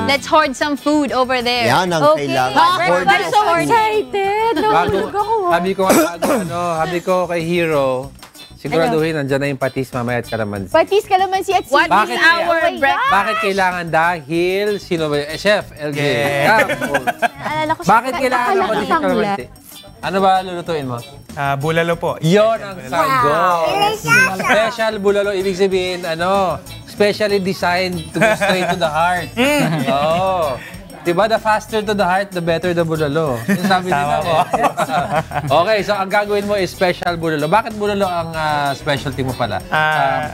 Let's hoard some food over there. Yan ang kailangan. I'm so excited. Sabi ko kay Hero, siguraduhin, nandyan na yung patis mamaya at kalamansi. Patis, kalamansi at What is our breakfast? Bakit kailangan dahil? Sino ba? Chef, LJ. Naalala ko Bakit kailangan ng patis at kalamansi? Ano ba lulutuin mo? Bulalo po. Yon ang sagot. Special bulalo. Ibig sabihin, specially designed to go straight to the heart. Oo. Diba, the faster to the heart, the better the bulalo. Yung sabi nila po. Okay, so ang gagawin mo is special bulalo. Bakit bulalo ang specialty mo pala?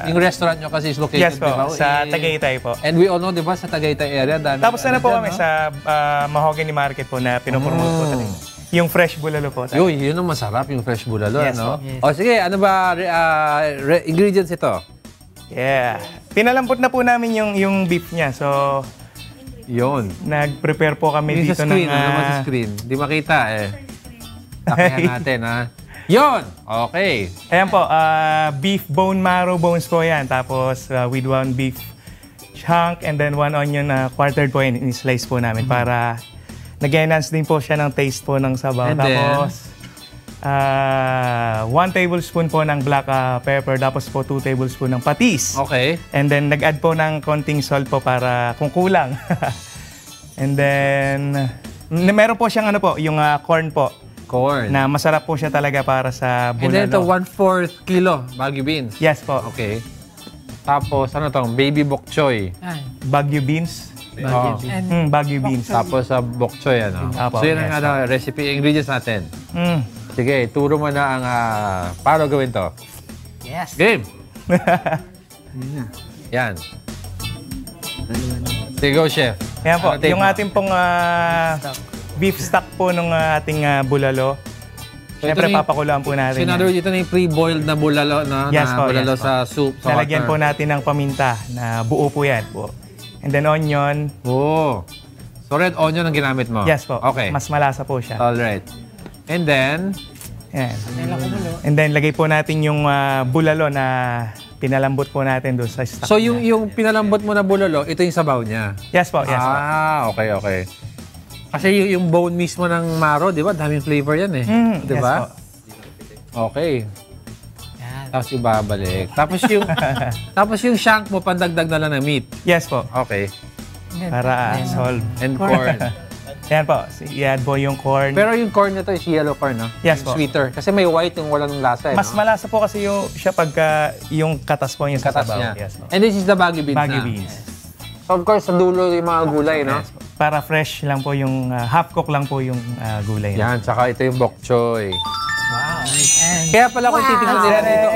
Yung restaurant nyo kasi is located, yes po, diba? Sa Tagaytay po. And we all know, diba, sa Tagaytay area. Tapos na po kami sa Mahogany Market po na pinopromote po talaga. Yung fresh bulalo po. Yun ang masarap, yung fresh bulalo. Yes, ano? yes. O sige, ano ba ingredients ito? Yeah. Pinalambot na po namin yung beef niya. So, yun. Nag-prepare po kami dito screen, ng... sa screen. Hindi makita eh. Takihan natin ha. Yun! Okay. Ayan po, beef bone marrow bones po yan. Tapos with one beef chunk and then one onion quartered po yan. In-slice po namin para nag-enhance din po siya ng taste po ng sabaw. And tapos 1 tablespoon po ng black pepper. Tapos po 2 tablespoon ng patis. Okay. And then nag-add po ng konting salt po para kung kulang. And then meron po siyang yung corn po. Corn. Na masarap po siya talaga para sa bulalo. And then ito, 1/4 kilo Baguio beans. Yes po. Okay. Tapos ano tong baby bok choy. Baguio beans. Baguio beans. Tapos sa bok choy Apo, so yun yes, ang recipe, ingredients natin. Sige, turo mo na ang paano gawin to. Yes. Game! Yan. Sige, go, chef. Yan po, Ano yung mo? ating pong beef stock po ng ating bulalo. Siyempre, papakulaan po natin. Sinaro dito na yung pre-boiled na bulalo, Yes po, bulalo yes po. sa soup. Sa Lalagyan po water. natin ng paminta na buo po yan po. And then onion. Oh. So red onion ang ginamit mo? Yes po. Okay. Mas malasa po siya. Alright. And then? Yan. And then lagay po natin yung bulalo na pinalambot po natin doon sa stock. So yung pinalambot mo na bulalo, ito yung sabaw niya? Yes po, yes po. Okay, okay. Kasi yung bone mismo ng maro, di ba? Daming flavor yan eh. Di ba? Yes po. Okay. Tapos ibabalik. Tapos yung shank mo, pandagdag na lang ng meat. Yes po. Okay. Para solve. And corn. Yan po. I-add po yung corn. Pero yung corn nito is yellow corn, no? Yes yung po. Sweeter. Kasi may white yung walang lasa, eh, Mas no? malasa po kasi siya pagka yung katas po niya sa Katas sabaw. niya. Yes po. And this is the Baguio beans Baguio na. beans. So of course, sa dulo yung mga gulay, no? Yes po. Para fresh lang po yung, half cook lang po yung gulay. Yan, tsaka ito yung bok choy. Wow. Kaya pala kung titignan nila dito,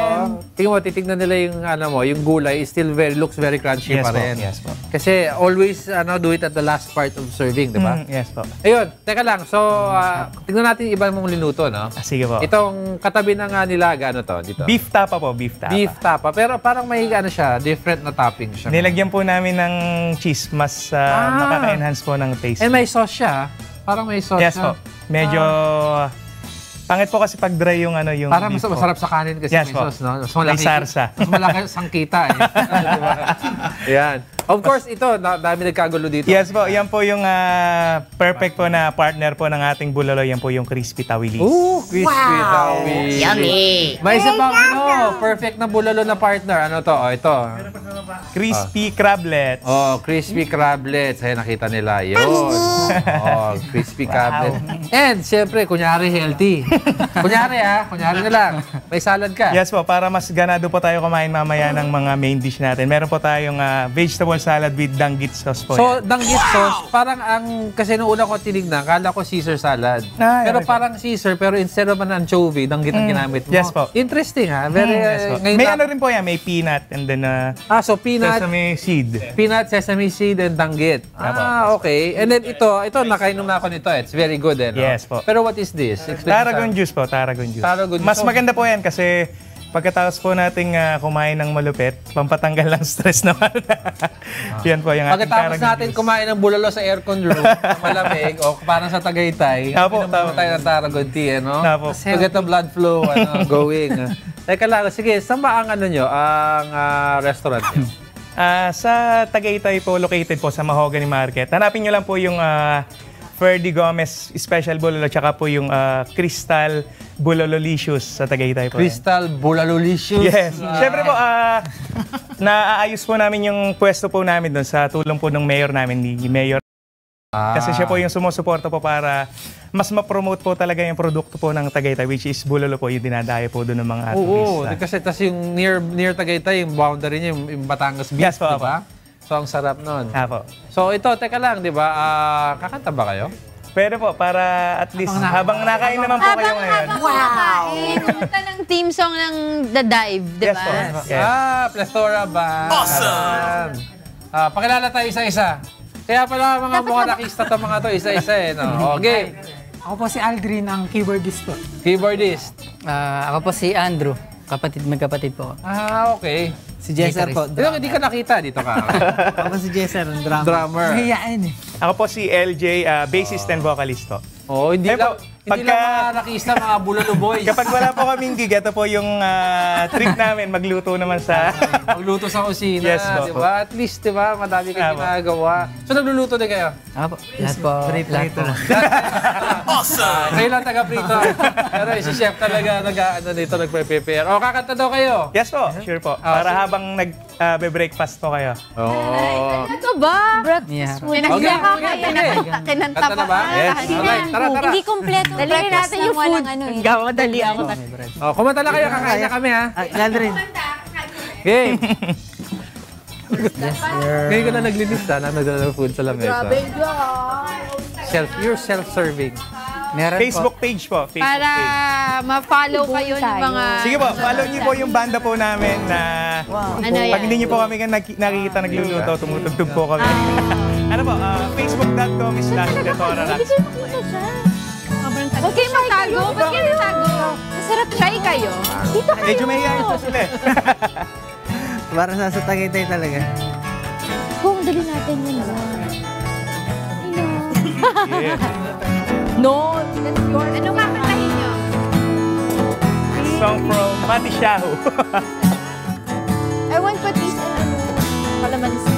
tingnan mo, titignan nila yung yung gulay still looks very crunchy Yes pa po, rin. yes po. Kasi always do it at the last part of serving, di ba? Yes po. Ayun, teka lang. So, tignan natin iba mong linuto, no? Sige po. Itong katabi ng nilaga, ano to? Dito. Beef tapa po, beef tapa. Beef tapa. Pero parang may siya, different na topping siya. Nilagyan po namin ng cheese, mas makaka-enhance po ng taste. And may sauce siya. Parang may sauce Yes siya. po. Medyo pangit po kasi pag dry yung yung Parang beef po. masarap sa kanin kasi Yes may po. sauce, no? Mas malaki, May sarsa. Mas malaki sangkita, eh. Diba? Yan. Of course, ito, dami nagkagulo dito. Yes po, yan po yung perfect po na partner po ng ating bulalo. Yan po yung crispy tawilis. Ooh, crispy tawi. Yummy. May isa pang perfect na bulalo na partner. Ano to? Oh, ito. Crispy crablets. Oh, crispy crablets. Ay, nakita nila. Yun. Oh, crispy crablets. And, siyempre, kunyari healthy. Kunyari na lang. May salad ka. Yes po, para mas ganado po tayo kumain mamaya ng mga main dish natin. Meron po tayong vegetable salad with danggit sauce po. So, danggit sauce, parang kasi nung una ko tinignan, kala ko Caesar salad. Pero parang Caesar, pero instead of an anchovy, danggit ang ginamit mo. Yes po. Interesting, ha? Very, Yes po. ngayon May rin po yan, may peanut and then so peanut, sesame seed. peanut, sesame seed, and danggit. Okay. And then ito, nakainom na ako nito. It's very good, eh, no? Yes po. Pero what is this? Explain Tarragon juice po, tarragon juice. Tarragon juice. Mas maganda po yan kasi pagkatapos po nating kumain ng malupit, pampatanggal ng stress naman. Yan po yung ating Pagkatapos tarragon natin juice. kumain ng bulalo sa aircon room, malamig, o parang sa Tagaytay, Tapo, inom tayo ng tarragon tea, no? Tapo. To get the blood flow going. Teka lang, sige, saan ba ang ang restaurant niyo? Sa Tagaytay po, located po sa Mahogany Market. Hanapin nyo lang po yung Ferdy Gomez Special Bulalo tsaka po yung Crystal Bulalolicious sa Tagaytay po. Crystal Bulalolicious. Yes. Siyempre po, naaayos po namin yung pwesto po namin doon sa tulong po ng mayor namin, ni Mayor. Kasi siya po yung sumusuporta po para mas ma-promote po talaga yung produkto po ng Tagaytay, which is bulalo po, yung dinadayo po doon ng mga Oo, turista. kasi tas yung near Tagaytay, yung boundary niya, yung Batangas Beach, Yes po, di ba? So, ang sarap nun. Apo. So, ito, teka lang, di ba? Kakanta ba kayo? Pwede po, para at least habang nakain naman po kayo ngayon. Wow! Kumanta ng theme song ng The Dive, di Yes ba? po. Yes. Plethora Band. Awesome! Pakilala tayo isa-isa. Kaya pala mga monarchista to mga to, isa-isa eh. No? Okay. Ako po si Aldrin, ang keyboardist po. Keyboardist. Ako po si Andrew. Magkapatid po. Okay. Si Jesser po. Hindi ka nakita, dito ka. Ako si Jesser, ang drummer. Drummer. Nahiyain eh. Ako po si LJ, bassist and vocalist po. Oo, hindi Eh lang, po, hindi lang mga monarchista, mga Bulalo boys. Kapag wala po kaming gig, ito po yung trip namin, magluto naman sa... Magluto sa kusina, Yes po. di ba? At least, di ba? Madami kang ginagawa. So, nagluluto din kayo? Ako po. Lahat po. Awesome! Kayo lang taga-prito. Pero si chef talaga nagpe-prepare. O, kakanta daw kayo. Yes po, sure po. Para habang nag-breakfast po kayo. Oo. Ano ba? Yeah. Okay, Kinanta Kanta na ba? Yes. Okay, tara. Hindi kompleto. Dali natin yung food. Dali ako. O, kumanta na kayo. Kakain na kami, ha? Aldrin. Game! Ngayon ko na naglinis, ha? Nagdala ng food sa lamesa. You're self-serving. Meron Facebook page po. Facebook Para page. ma-follow kayo ng mga... Sige po, follow niyo po yung banda po namin na Ano yan? pag hindi niyo po kami nakikita nagluluto, tumutugtog po kami. Ano po, facebook.com/detorarax. Huwag kayong magtago. Ba't kayo magtago? Masarap shy kayo. Dito kayo. Medyo mahihayin po sila eh. Para sa Tagaytay talaga. Kung dali natin yun ba? Yeah. No, that's yours. Ano kakantahin nyo? Song from Mati Shahu. I want patis and kalamansi.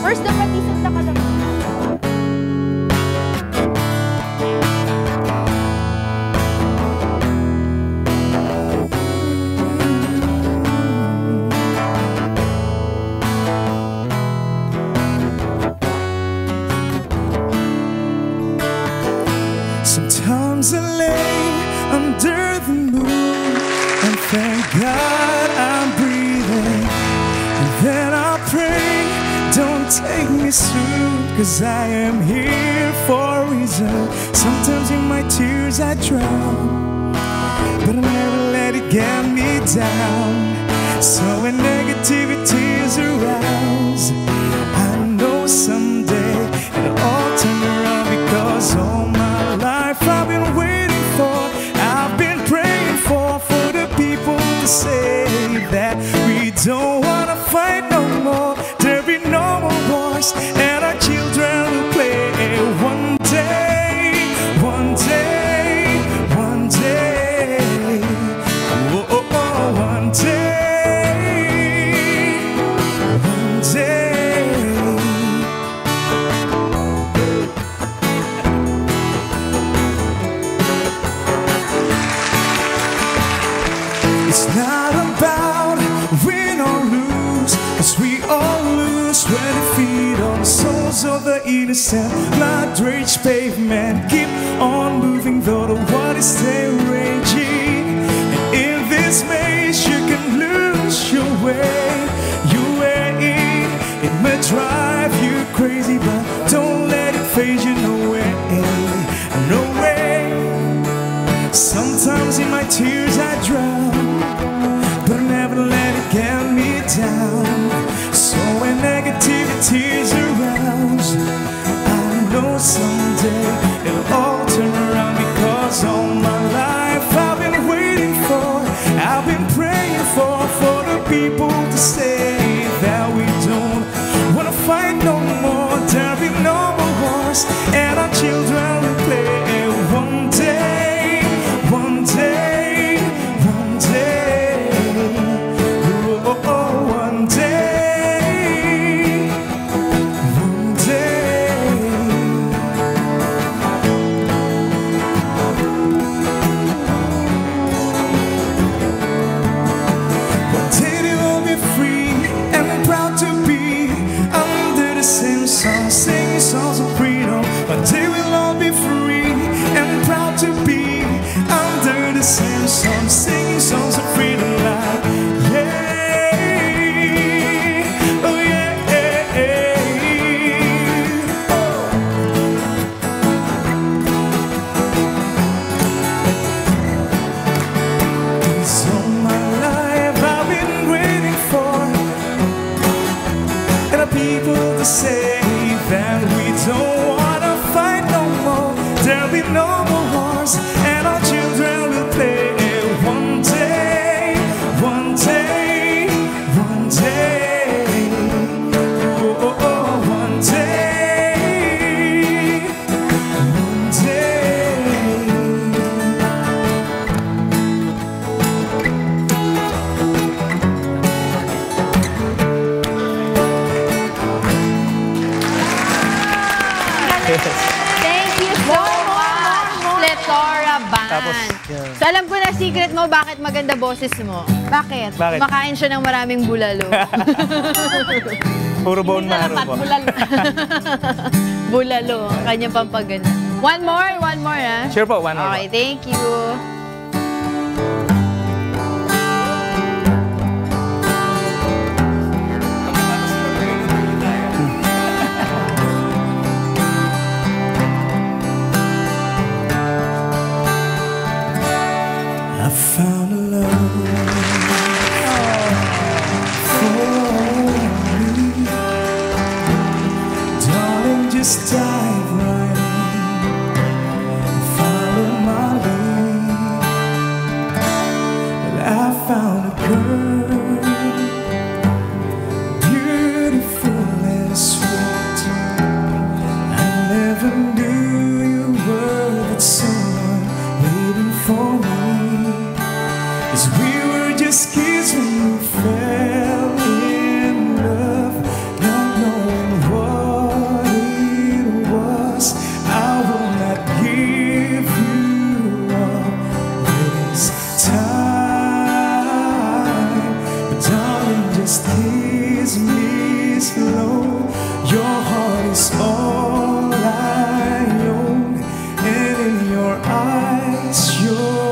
First the patis and the kalamansi. Sometimes I lay under the moon and thank God I'm breathing. And then I pray, don't take me soon, 'cause I am here for a reason. Sometimes in my tears I drown, but I never let it get me down. So when negativity is aroused, I know someday it'll all turn around, because all my life I've been waiting for, I've been praying for the people to say that we don't wanna fight no more, there'll be no more wars, and our children will play. One day, one day, one day, oh, oh, oh, one day, one day. It's not about win or lose, 'cause we all lose when we feed on the souls of the innocent. Blood rage pavement, keep on moving though the water stay raging. And in this maze you can lose your way. It may drive you crazy, but don't let it phase you. No way, no way. Sometimes in my tears I drown, but I never let it get me down. So when negativity is around, I know someday it'll all turn around, because all my life I've been waiting for, I've been praying for the people to say that we don't wanna fight no more, there'll be no more wars, and our children will play. One day, one day, one day, oh, oh, oh, one day, Thank you so much, Plethora Band. Tapos, yun. So alam ko na secret mo, bakit maganda boses mo. Bakit? Bakit? Kumakain siya ng maraming bulalo. Puro bone marrow po. Bulalo. Bulalo, ang kanyang pampaganda. One more, ha? Sure po, one more. Okay, thank you. I found a love for me. Darling, just dive right in. Follow my lead. Well, I found a girl, beautiful and sweet. I never knew you were that someone waiting for me. 'Cause we were just kids when we fell in love, not knowing what it was. I will not give you up this time, but darling, just kiss me slow. Your heart is all I own, and in your eyes, you're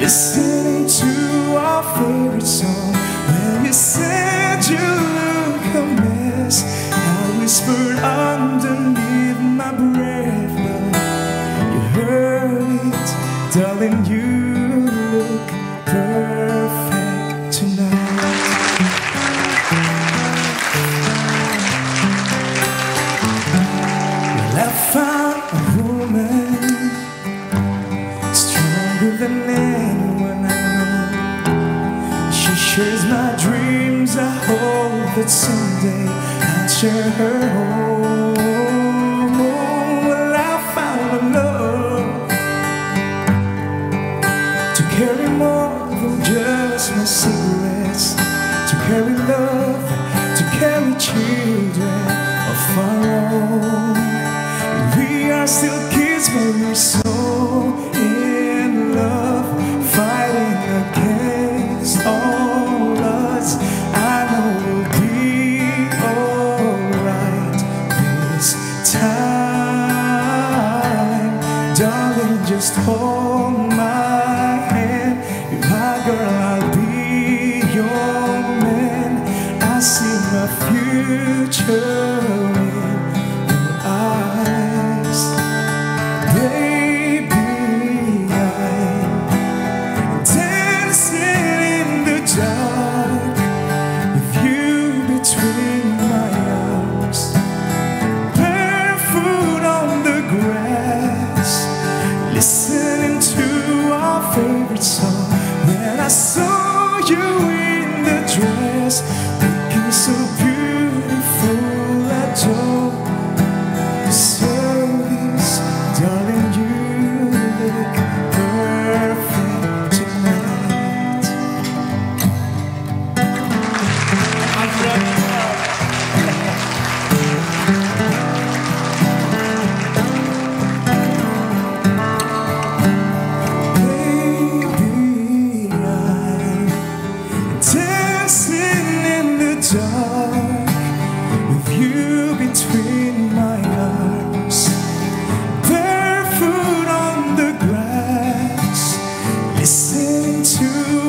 listening to our favorite song. When you said you look a mess, I whispered underneath my breath, but you heard it, darling. You look perfect tonight. Well, I found a woman stronger than anyone I know. She shares my dreams. I hope that someday I'll share her home. Well, I found a love to carry more than just my cigarettes, to carry love, to carry children of our own. We are still kids, but we're so in love, fighting against all odds. I know we'll be alright this time. Darling, just hold my hand. You're my girl, I'll be your man. I see my future in your eyes. Baby, dark with you between my arms, barefoot on the grass, listening to our favorite song. When I saw you in the dress, looking so beautiful, I don't deserve this, darling. You look perfect tonight. Baby, I'm dancing in the dark with you between my arms, barefoot on the grass, listening to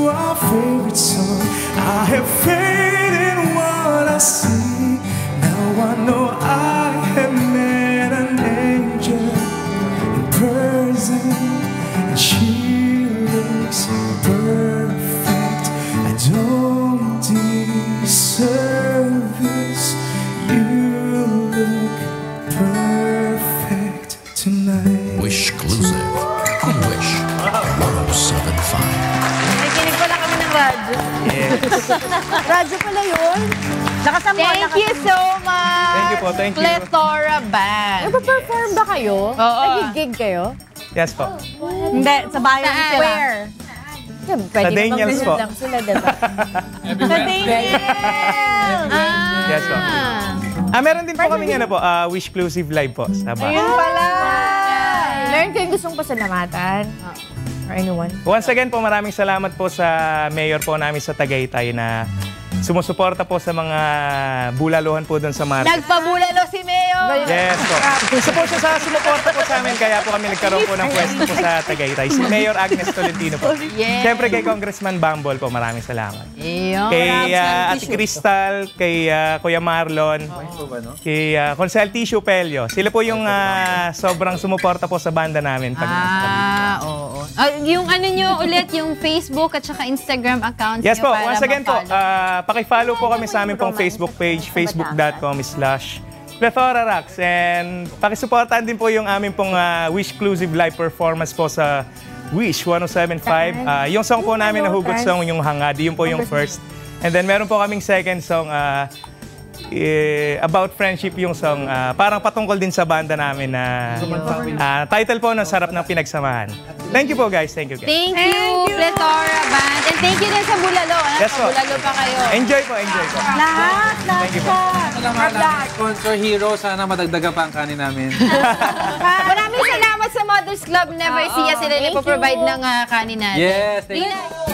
our favorite song. I have faith in what I see. Now I know I have met an angel in person, and she looks perfect. I don't deserve this. You look perfect tonight. Wish exclusive on Wish 107.5. Nakikinig pala kami ng radyo. Radyo pala yun. Thank you so much. Thank you po, thank you. Plethora Band. Nagpa-perform ba kayo? Oo. Nagigig kayo? Yes po. Hindi, sa bayan Saan? sila. Where? Yeah, pwede Sa Daniels namang po. lang sila, diba? Sa Daniel. Yes po. Meron din po kami ano po, Wish-clusive live po sa bar. Ayun pala. Meron kayong gustong pasalamatan? Or anyone? Once again po, maraming salamat po sa mayor po namin sa Tagaytay na sumusuporta po sa mga bulalohan po doon sa market. Nagpabulalo si Mayor. Yes po. Isa po siya sa sumuporta po sa amin, kaya po kami nagkaroon po ng pwesto po sa Tagaytay. Si Mayor Agnes Tolentino po. Yes. Siyempre kay Congressman Bambol po, maraming salamat. Ayun. Kay Ate Cristal, kay Kuya Marlon, kay Consel Tissue Pelio. Sila po yung sobrang sumuporta po sa banda namin. Oo. Yung ano nyo ulit, yung Facebook at saka Instagram accounts Yes nyo po, para once again po, ma-follow. paki-follow po kami sa aming pong Facebook page, facebook.com/PlethoraRocks. And pakisuportahan din po yung aming pong Wish-clusive live performance po sa Wish 1075. Yung song po namin na hugot song, yung Hangad, yun po yung first. And then meron po kaming second song, about friendship yung song. Parang patungkol din sa banda namin na title po ng Sarap ng Pinagsamahan. Thank you po guys, thank you guys. Thank you, Plethora Band. And thank you din sa Bulalo. Yes po. Bulalo pa kayo. Enjoy po, enjoy po. Lahat po. Salamat, sponsor hero. Sana madagdagan pa ang kanin namin. Maraming salamat sa Mother's Club. Never siya sila na provide ng kanin natin. Yes, thank you.